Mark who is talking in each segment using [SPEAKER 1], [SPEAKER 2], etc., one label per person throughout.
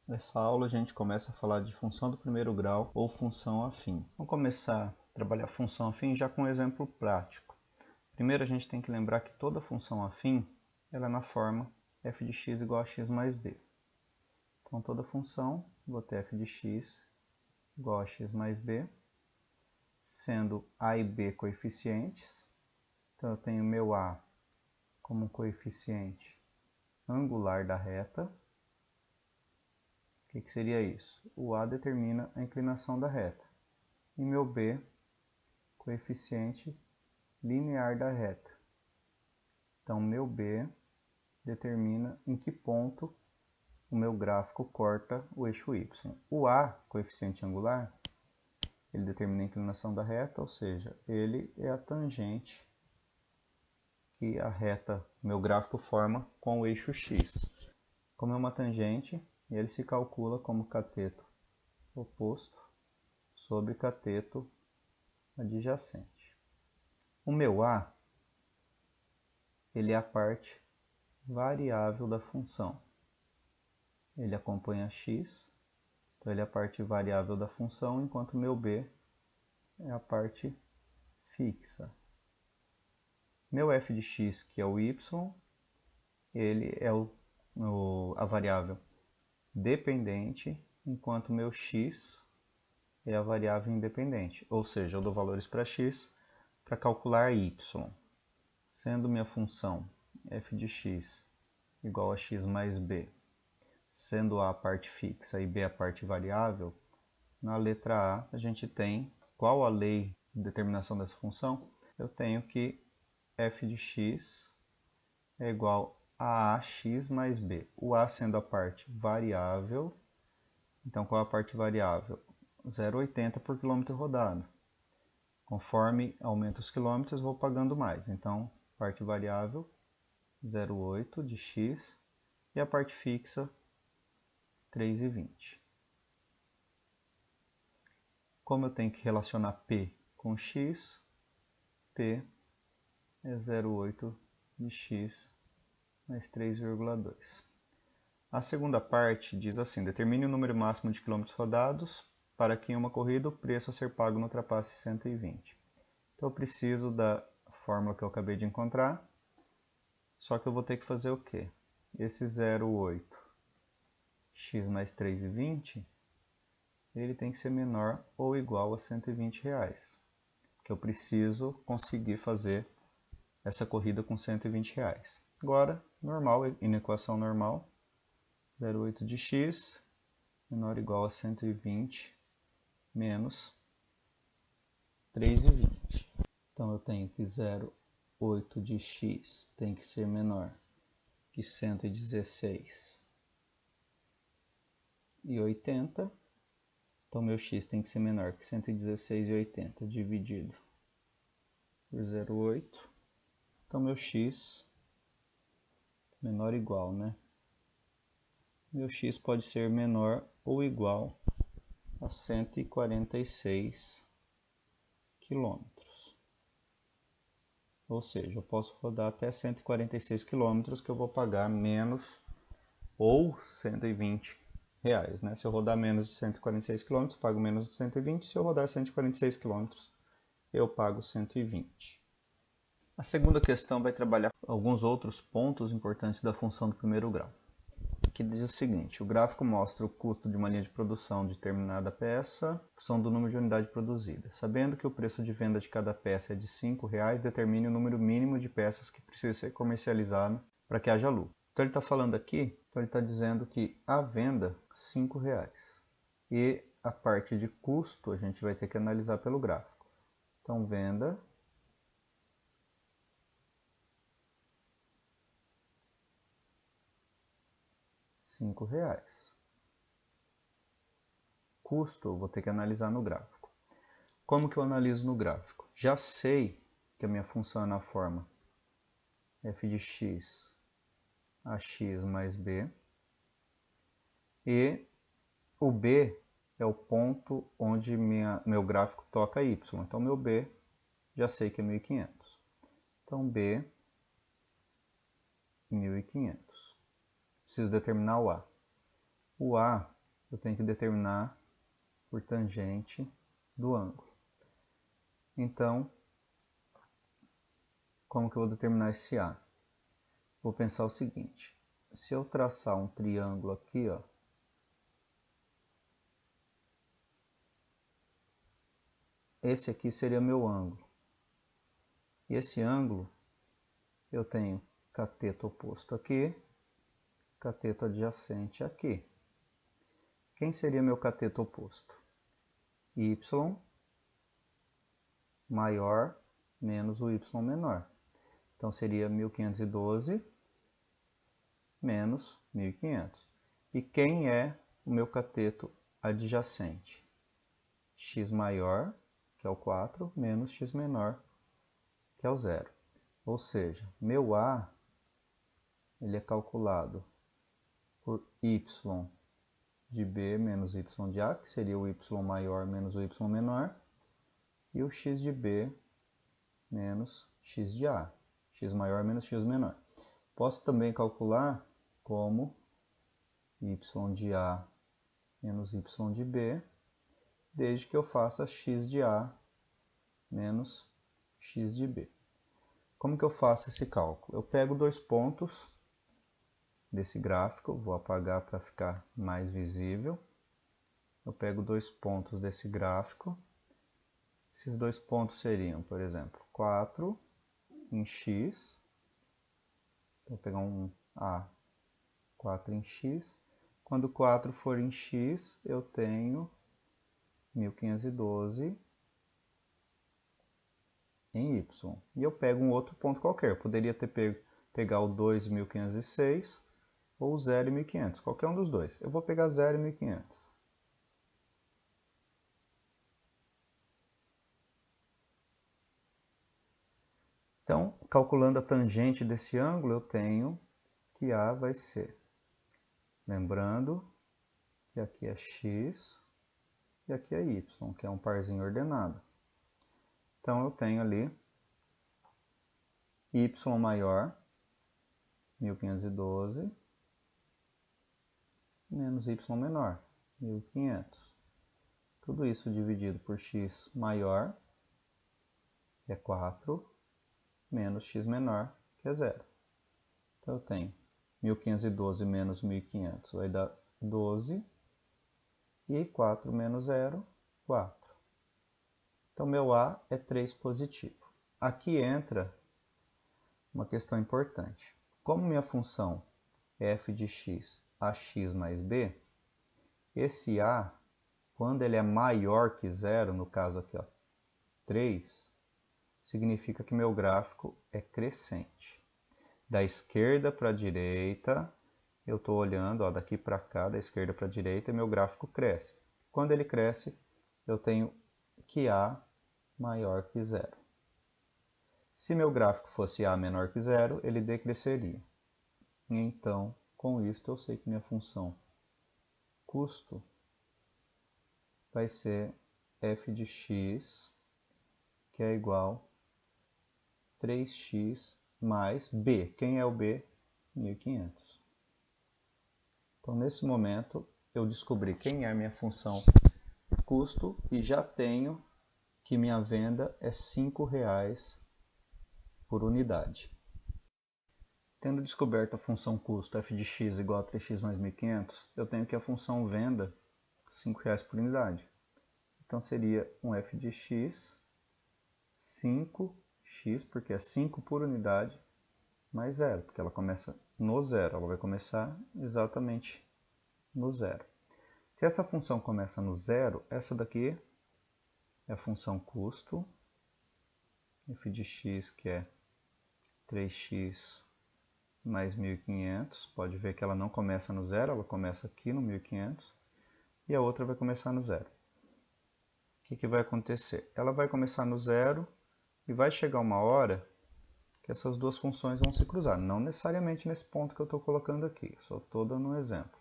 [SPEAKER 1] Nessa aula a gente começa a falar de função do primeiro grau ou função afim. Vamos começar a trabalhar função afim já com um exemplo prático. Primeiro a gente tem que lembrar que toda função afim ela é na forma f de x igual a x mais b. Então toda função, vou ter f de x igual a x mais b, sendo a e b coeficientes. Então eu tenho meu a como coeficiente angular da reta. O que seria isso? O a determina a inclinação da reta. E meu b, coeficiente linear da reta. Então, meu b determina em que ponto o meu gráfico corta o eixo y. O a, coeficiente angular, ele determina a inclinação da reta, ou seja, ele é a tangente que a reta, meu gráfico, forma com o eixo x. Como é uma tangente, ele se calcula como cateto oposto sobre cateto adjacente. O meu a, ele é a parte variável da função. Ele acompanha x, então ele é a parte variável da função, enquanto o meu b é a parte fixa. Meu f de x, que é o y, ele é a variável dependente, enquanto meu x é a variável independente. Ou seja, eu dou valores para x para calcular y. Sendo minha função f de x igual a x mais b, sendo a parte fixa e b a parte variável, na letra A a gente tem qual a lei de determinação dessa função? Eu tenho que f de x é igual a ax mais b. O a sendo a parte variável, então qual é a parte variável? 0,80 por quilômetro rodado. Conforme aumenta os quilômetros, vou pagando mais. Então, parte variável, 0,8 de x, e a parte fixa, 3,20. Como eu tenho que relacionar P com x, P é 0,8 de x mais 3,2. A segunda parte diz assim: determine o número máximo de quilômetros rodados para que em uma corrida o preço a ser pago não ultrapasse 120. Então eu preciso da fórmula que eu acabei de encontrar, só que eu vou ter que fazer o quê? Esse 0,8 x mais 3,20, ele tem que ser menor ou igual a R$120, que eu preciso conseguir fazer essa corrida com R$120. Agora, normal, na equação normal, 0,8 de x menor ou igual a 120 menos 3,20. Então eu tenho que 0,8 de x tem que ser menor que 116,80. Então meu x tem que ser menor que 116,80 dividido por 0,8. Então meu x menor ou igual, né? Meu x pode ser menor ou igual a 146 quilômetros. Ou seja, eu posso rodar até 146 quilômetros que eu vou pagar menos ou R$120. Né? Se eu rodar menos de 146 km, pago menos de 120. Se eu rodar 146 km, eu pago 120. A segunda questão vai trabalhar alguns outros pontos importantes da função do primeiro grau. Que diz o seguinte: o gráfico mostra o custo de uma linha de produção de determinada peça, função do número de unidade produzida. Sabendo que o preço de venda de cada peça é de R$5, determine o número mínimo de peças que precisa ser comercializado para que haja lucro. Então ele está falando aqui, então ele está dizendo que a venda R$5. E a parte de custo a gente vai ter que analisar pelo gráfico. Então venda R$5. Custo eu vou ter que analisar no gráfico. Como que eu analiso no gráfico? Já sei que a minha função é na forma f de x ax mais b. E o b é o ponto onde meu gráfico toca y. Então meu b já sei que é 1.500. Então b 1.500. Preciso determinar o a. O a eu tenho que determinar por tangente do ângulo. Então, como que eu vou determinar esse A? Vou pensar o seguinte, se eu traçar um triângulo aqui, ó, esse aqui seria meu ângulo. E esse ângulo, eu tenho cateto oposto aqui, cateto adjacente aqui. Quem seria meu cateto oposto? Y maior menos o y menor. Então seria 1512 menos 1500. E quem é o meu cateto adjacente? X maior, que é o 4, menos x menor, que é o 0. Ou seja, meu A ele é calculado por y de B menos y de A, que seria o y maior menos o y menor, e o x de B menos x de A, x maior menos x menor. Posso também calcular como y de A menos y de B, desde que eu faça x de A menos x de B. Como que eu faço esse cálculo? Eu pego dois pontos desse gráfico, vou apagar para ficar mais visível. Eu pego dois pontos desse gráfico. Esses dois pontos seriam, por exemplo, 4 em x. Vou pegar um A, 4 em x. Quando 4 for em x, eu tenho 1512 em y. E eu pego um outro ponto qualquer. Eu poderia pegar o 2 e 1506 ou o 0 e 1500, qualquer um dos dois. Eu vou pegar 0 e 1500. Então, calculando a tangente desse ângulo, eu tenho que A vai ser, lembrando que aqui é x e aqui é y, que é um parzinho ordenado. Então, eu tenho ali y maior, 1512, menos y menor, 1500. Tudo isso dividido por x maior, que é 4, menos x menor, que é 0. Então, eu tenho 1512 menos 1500 vai dar 12, e 4 menos 0, 4. Então, meu A é 3 positivo. Aqui entra uma questão importante. Como minha função é f de x, ax mais b, esse A, quando ele é maior que 0, no caso aqui, ó, 3, significa que meu gráfico é crescente. Da esquerda para a direita, eu estou olhando, ó, daqui para cá, da esquerda para a direita, e meu gráfico cresce. Quando ele cresce, eu tenho que A maior que 0. Se meu gráfico fosse A menor que 0, ele decresceria. Então, com isso, eu sei que minha função custo vai ser f de x, que é igual a 3x mais b. Quem é o b? 1500. Então, nesse momento, eu descobri quem é a minha função custo e já tenho que minha venda é R$ 5,00 por unidade. Tendo descoberto a função custo f de x igual a 3x mais 1500, eu tenho que a função venda R$ 5,00 por unidade. Então seria um f de x, 5x, porque é 5 por unidade, mais 0, porque ela começa no 0, ela vai começar exatamente no 0. Se essa função começa no 0, essa daqui é a função custo, f de x, que é 3x mais 1500, pode ver que ela não começa no 0, ela começa aqui no 1500, e a outra vai começar no 0. O que vai acontecer? Ela vai começar no 0 e vai chegar uma hora que essas duas funções vão se cruzar. Não necessariamente nesse ponto que eu estou colocando aqui, só estou dando um exemplo.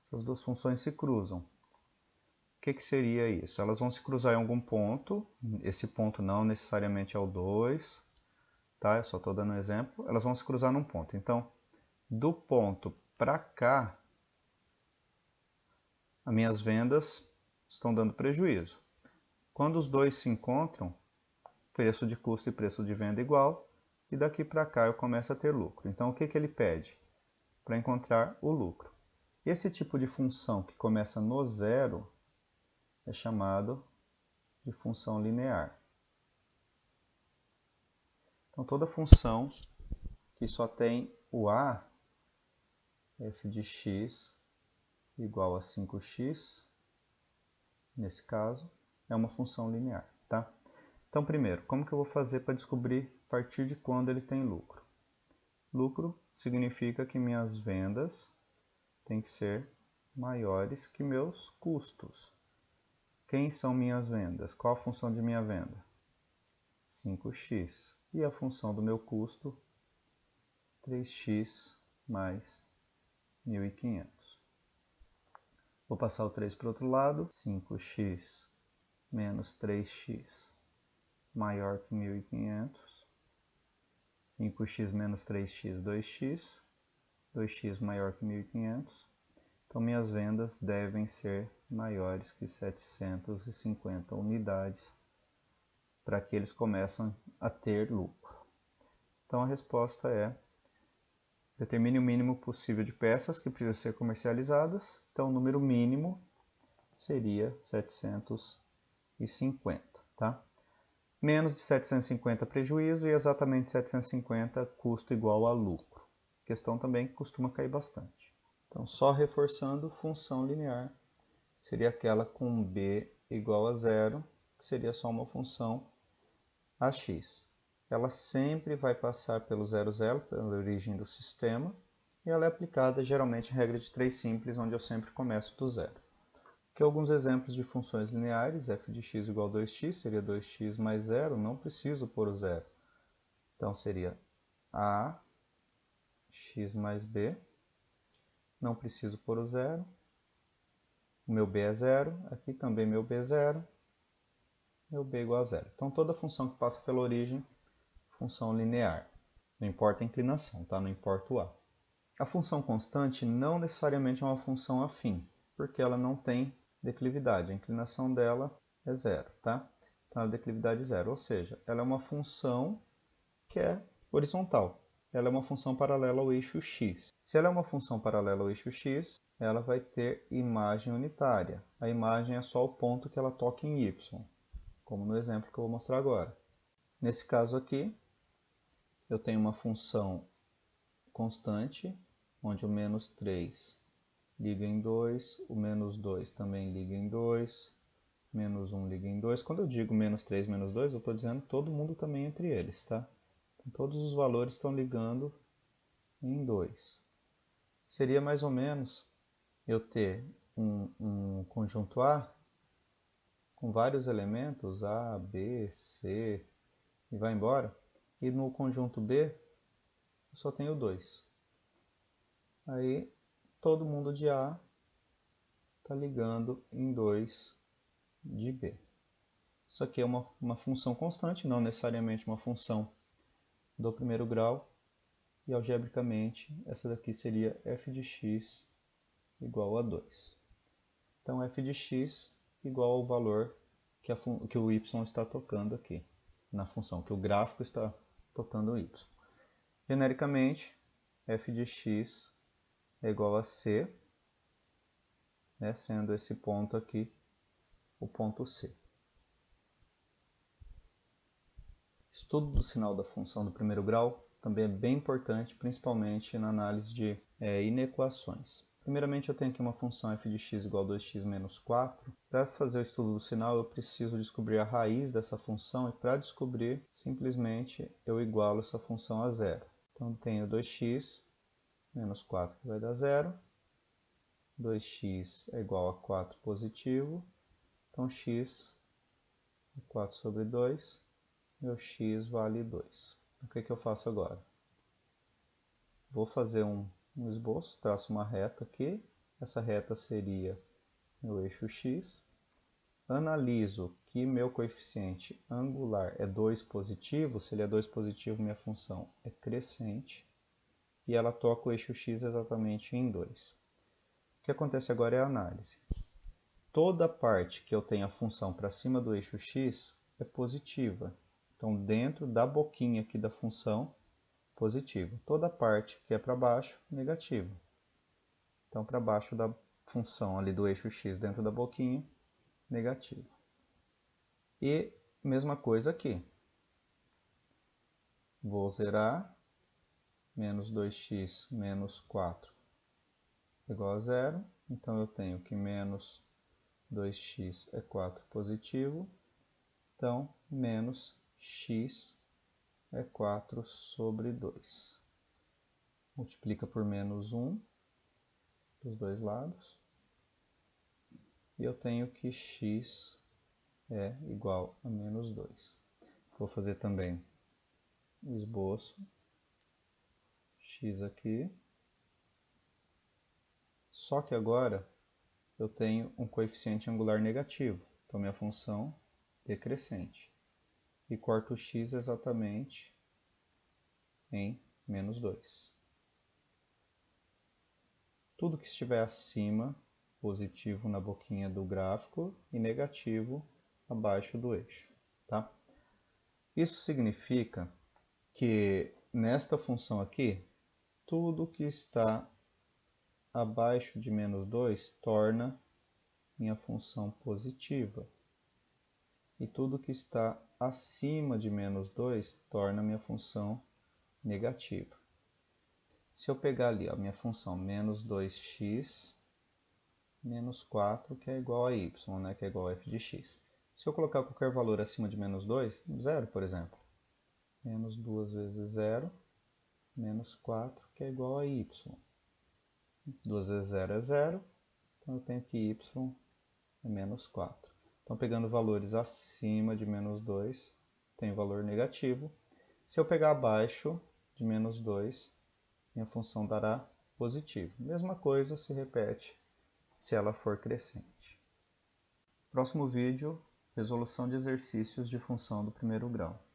[SPEAKER 1] Essas duas funções se cruzam. O que seria isso? Elas vão se cruzar em algum ponto, esse ponto não necessariamente é o 2, tá? Eu só estou dando um exemplo. Elas vão se cruzar num ponto. Então, do ponto para cá, as minhas vendas estão dando prejuízo. Quando os dois se encontram, preço de custo e preço de venda igual, e daqui para cá eu começo a ter lucro. Então o que ele pede? Para encontrar o lucro. Esse tipo de função que começa no zero é chamado de função linear. Então toda função que só tem o a, f de x igual a 5x, nesse caso, é uma função linear, tá? Então, primeiro, como que eu vou fazer para descobrir a partir de quando ele tem lucro? Lucro significa que minhas vendas têm que ser maiores que meus custos. Quem são minhas vendas? Qual a função de minha venda? 5x. E a função do meu custo? 3x mais 1.500. Vou passar o 3 para o outro lado. 5x menos 3x maior que 1.500. 5x menos 3x, 2x. 2x maior que 1.500. Então, minhas vendas devem ser maiores que 750 unidades para que eles começem a ter lucro. Então, a resposta é: determine o mínimo possível de peças que precisam ser comercializadas. Então, o número mínimo seria 750, tá? Menos de 750 prejuízo e exatamente 750 custo igual a lucro. Questão também que costuma cair bastante. Então, só reforçando, função linear seria aquela com b igual a zero, que seria só uma função ax. Ela sempre vai passar pelo 0, 0, pela origem do sistema, e ela é aplicada geralmente em regra de 3 simples, onde eu sempre começo do zero. Aqui alguns exemplos de funções lineares: f de x igual a 2x, seria 2x mais 0, não preciso pôr o zero. Então seria a x mais b, não preciso pôr o zero. O meu b é zero, aqui também meu b é zero, meu b igual a zero. Então toda função que passa pela origem, função linear. Não importa a inclinação, tá? Não importa o a. A função constante não necessariamente é uma função afim, porque ela não tem declividade. A inclinação dela é zero, tá? Então a declividade é zero, ou seja, ela é uma função que é horizontal. Ela é uma função paralela ao eixo x. Se ela é uma função paralela ao eixo x, ela vai ter imagem unitária. A imagem é só o ponto que ela toca em y, como no exemplo que eu vou mostrar agora. Nesse caso aqui, eu tenho uma função constante, onde o menos 3 liga em 2, o menos 2 também liga em 2, menos 1 liga em 2. Quando eu digo menos 3, menos 2, eu estou dizendo todo mundo também entre eles, tá? Então, todos os valores estão ligando em 2. Seria mais ou menos eu ter um conjunto A com vários elementos, A, B, C, e vai embora. E no conjunto B, eu só tenho 2. Aí, todo mundo de A está ligando em 2 de B. Isso aqui é uma função constante, não necessariamente uma função do primeiro grau. E, algebricamente, essa daqui seria f de x igual a 2. Então, f de x igual ao valor que o y está tocando aqui, na função, que o gráfico está tocando o y. Genericamente, f de x é igual a c, né, sendo esse ponto aqui o ponto C. Estudo do sinal da função do primeiro grau também é bem importante, principalmente na análise de inequações. Primeiramente, eu tenho aqui uma função f de x igual a 2x menos 4. Para fazer o estudo do sinal, eu preciso descobrir a raiz dessa função, e para descobrir, simplesmente eu igualo essa função a zero. Então, tenho 2x menos 4, que vai dar zero. 2x é igual a 4 positivo. Então, x é 4 sobre 2. Meu x vale 2. O que eu faço agora? Vou fazer um esboço, traço uma reta aqui. Essa reta seria meu eixo x. Analiso que meu coeficiente angular é 2 positivo. Se ele é 2 positivo, minha função é crescente. E ela toca o eixo x exatamente em 2. O que acontece agora é a análise. toda parte que eu tenho a função para cima do eixo x é positiva. Então, dentro da boquinha aqui da função, positivo. Toda parte que é para baixo, negativo. Então, para baixo da função ali do eixo x dentro da boquinha, negativo. E mesma coisa aqui. Vou zerar. Menos 2x menos 4 igual a zero. Então, eu tenho que menos 2x é 4 positivo. Então, menos x é 4 sobre 2. Multiplica por menos 1 dos dois lados. E eu tenho que x é igual a menos 2. Vou fazer também o esboço. X aqui. Só que agora eu tenho um coeficiente angular negativo. Então, minha função é decrescente. E corto o x exatamente em menos 2. Tudo que estiver acima, positivo na boquinha do gráfico e negativo abaixo do eixo. Tá? Isso significa que nesta função aqui, tudo que está abaixo de menos 2 torna minha função positiva. E tudo que está acima de menos 2 torna minha função negativa. Se eu pegar ali a minha função menos 2x menos 4, que é igual a y, né, que é igual a f de x. Se eu colocar qualquer valor acima de menos 2, 0, por exemplo. Menos 2 vezes 0, menos 4, que é igual a y. 2 vezes 0 é 0, então eu tenho que y é menos 4. Então, pegando valores acima de menos 2, tem valor negativo. Se eu pegar abaixo de menos 2, minha função dará positivo. Mesma coisa se repete se ela for crescente. Próximo vídeo, resolução de exercícios de função do primeiro grau.